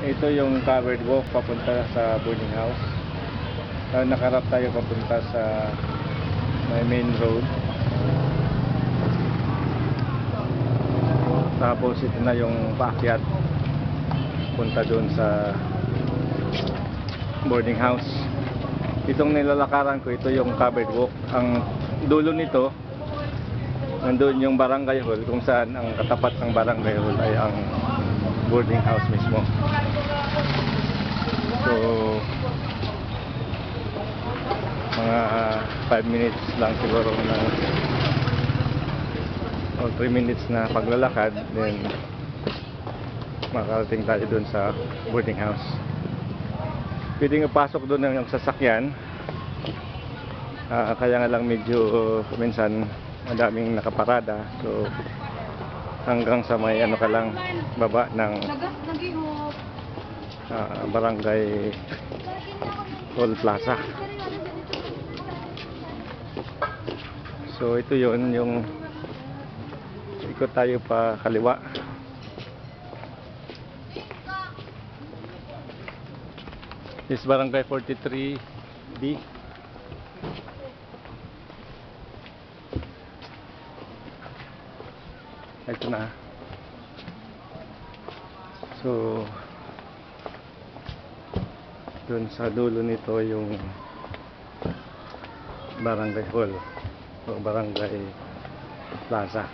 Ito yung covered walk papunta sa boarding house. Nakarap tayo papunta sa may main road. Tapos ito na yung paakyat punta doon sa boarding house. Itong nilalakaran ko, ito yung covered walk. Ang dulo nito, nandun yung barangay hall, kung saan ang katapat ng barangay hall ay ang boarding house mismo. So mga 5 minutes lang siguro na o 3 minutes na paglalakad, then makarating tayo dun sa boarding house. Pwedeng pasok dun ng sasakyan, kaya nga lang medyo minsan madaming nakaparada, so hanggang sa may ano ka lang baba ng barangay Toll Plaza. So ito yun, yung ikot tayo pa kaliwa. This barangay 43B. Ito na. So dun sa dulo nito yung barangay hall o barangay plaza.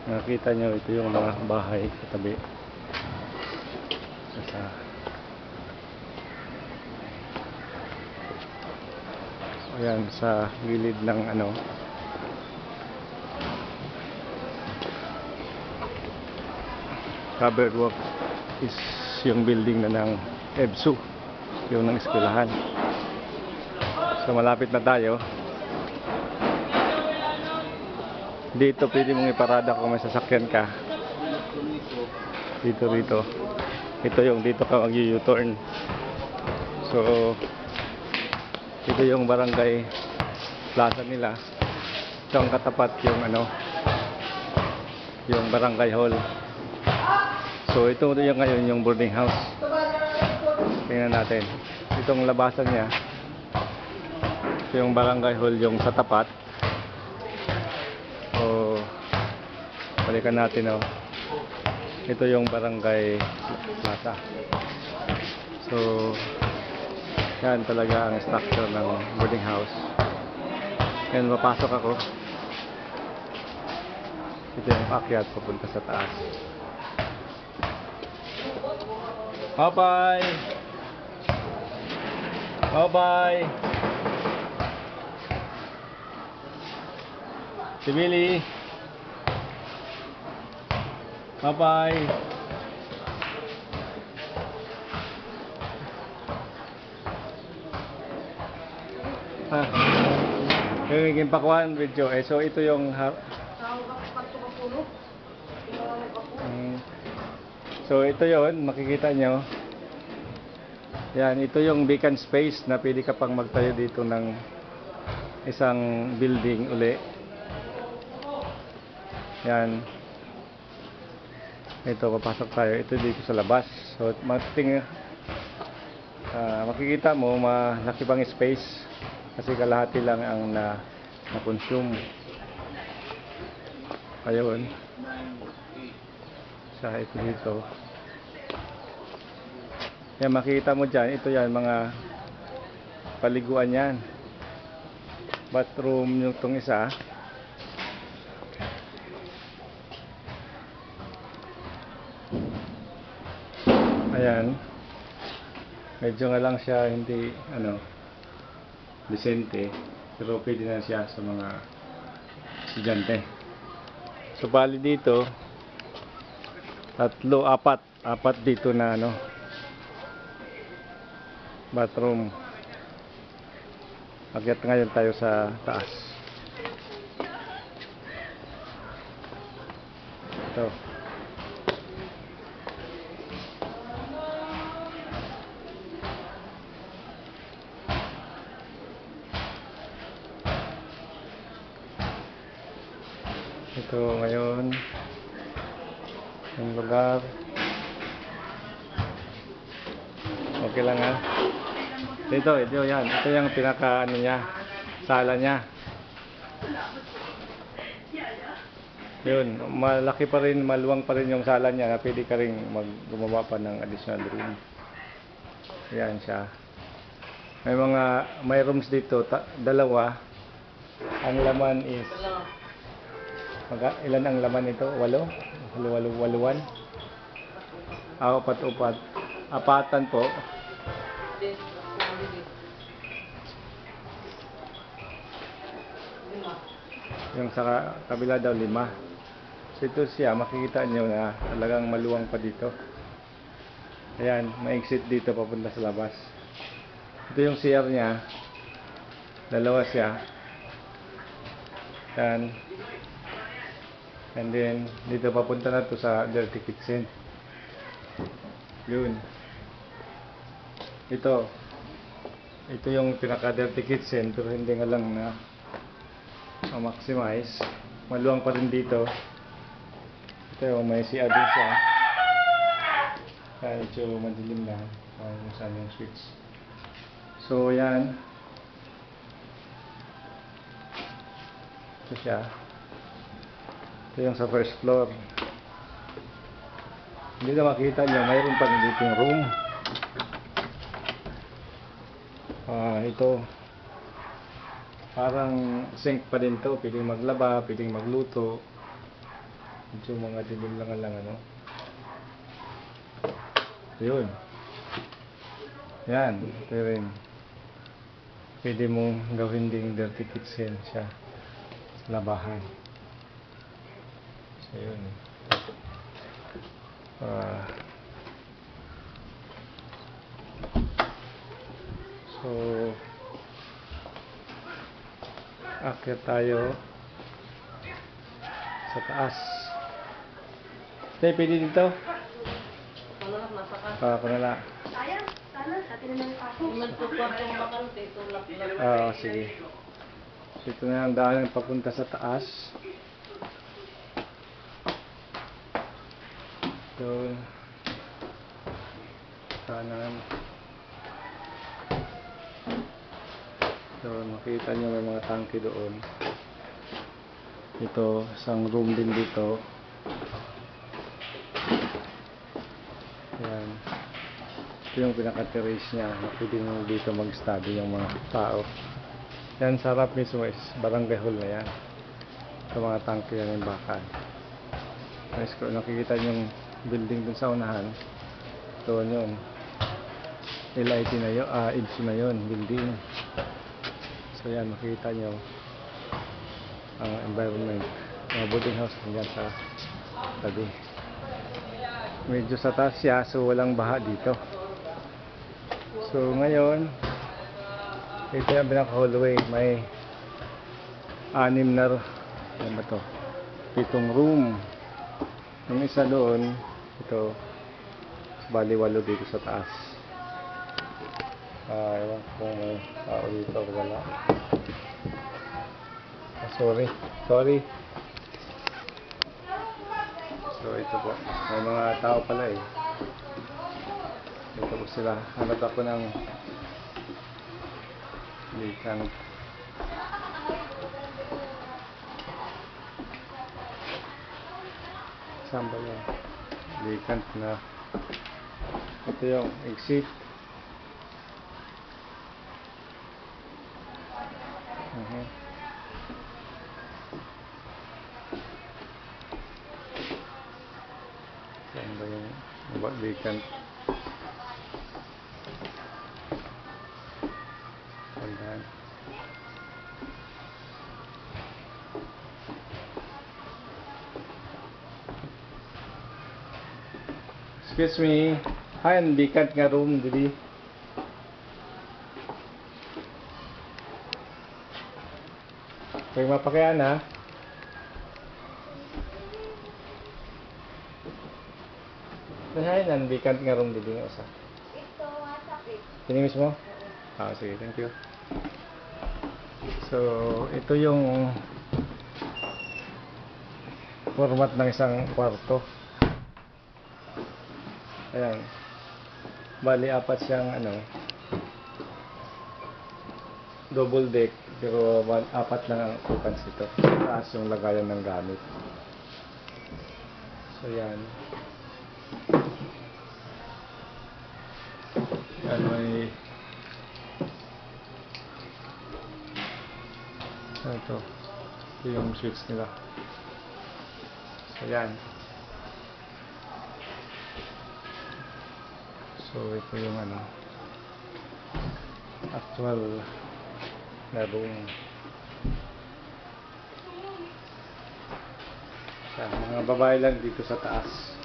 Nakita nyo, ito yung mga bahay katabi. Ayan, sa gilid ng ano, covered walk is yung building na ng EBSU, yung ng eskwelahan. So malapit na tayo. Dito pwede mong iparada kung may sasakyan ka. Rito. Ito yung dito ka mag-U-turn. So ito yung barangay plaza nila. Ito ang katapat yung ano, yung barangay hall. So ito yung ngayon yung boarding house. Tingnan natin. Itong labasan niya. Ito yung barangay hall yung sa tapat. So balikan natin, oh. Ito yung barangay plaza. So yan talaga ang structure ng boarding house. Yan, mapasok ako. Ito yung paakyat papunta sa taas. Bye-bye! Bye-bye! Si Billy! Bye-bye! Yung pakuan video so ito yung so ito yon, makikita nyo yan, ito yung vacant space na pwede ka pang magtayo dito ng isang building uli. Yan, ito papasok tayo, ito dito sa labas. So makikita mo malaki pang space kasi kalahati lang ang na-consume. Ayun. Sa ito dito. Yan, makikita mo dyan. Ito yan, mga paliguan yan. Bathroom yung itong isa. Ayan. Medyo nga lang siya hindi, decente, pero pwede na siya sa mga estudyante. So bali dito apat dito na bathroom. Akyat ngayon tayo sa taas. Ito. Ito ngayon, yung lugar. Okay lang ha. Ito yan. Ito yung pinaka ano niya, sala niya. Yun, malaki pa rin, maluwang pa rin yung sala niya na pwede ka rin gumawa pa ng additional room. Yan siya. May rooms dito, dalawa. Ang laman is ilan ang laman nito? 8? Waluan? Upat. Apatan po. Yung sa kabila daw 5. So ito siya, makikita nyo na talagang maluwang pa dito. Ayan, may exit dito papunta sa labas. Ito yung CR niya. Dalawa siya. Yan. And then, dito papunta na to sa dirty kitchen. Yun. Ito yung pinaka dirty kitchen, pero hindi nga lang na maximize. Maluwang pa rin dito. Ito yung may CR din siya. Kahit yung madilim lang kung saan yung switch. So yan. Ito siya. Ito yung sa first floor. Hindi na makita nyo, mayroon pa dito yung room. Ito parang sink pa din to. Pwedeng maglaba, pwedeng magluto. Medyo mga dilim lang ano. Yun. Yan. Ito rin. Pwede mong gawin ding dirty kitchen siya. Labahan. So yun. So akyat tayo sa taas. Tay, pwede dito? Ako na lang. Sige. Ito na ang daan papunta sa taas. Ito. Kanan. So, makita nyo may mga tangke doon. Ito, isang room din dito. Yan. Ito yung pinaka-terrace niya. Pwede nyo dito mag-study yung mga tao. Yan, sarap mismo is barangay hall na yan. Ito mga tangke yan yung bakal. Nice ko, nakikita yung building dun sa unahan. Ito yun. LIT na yun, EDSU na yun, building. So yan, makikita nyo ang environment. Mga boarding house dyan sa tabi. Medyo sa taas siya, so walang baha dito. So ngayon, ito yung pinaka-hallway. May 6 na, ano ba to? 7 room. Yung isa doon, ito, bali 8 dito sa taas. Ewan kung may tao dito o wala. Sorry. So ito po, may mga tao pala eh. Ito po sila. Hanap ako ng likan. Saan ba yun? Likan na. Ito yung exit. Saan ba yung vacant? Tandaan. Excuse me. Hi, vacant nga room dili. Kaya mapakyan ha. Hay, vacant nga room dili nga usa. Ito, sakit. Kini mismo? Sige, thank you. So, ito yung format ng isang kwarto. Ayan. Bali, apat siyang double deck, pero apat lang ang occupants ito. Taas yung lagayan ng gamit. So yan. Yan may ito yung switch nila. So yan. So ito yung actual na room. Yan, mga babae lang dito sa taas.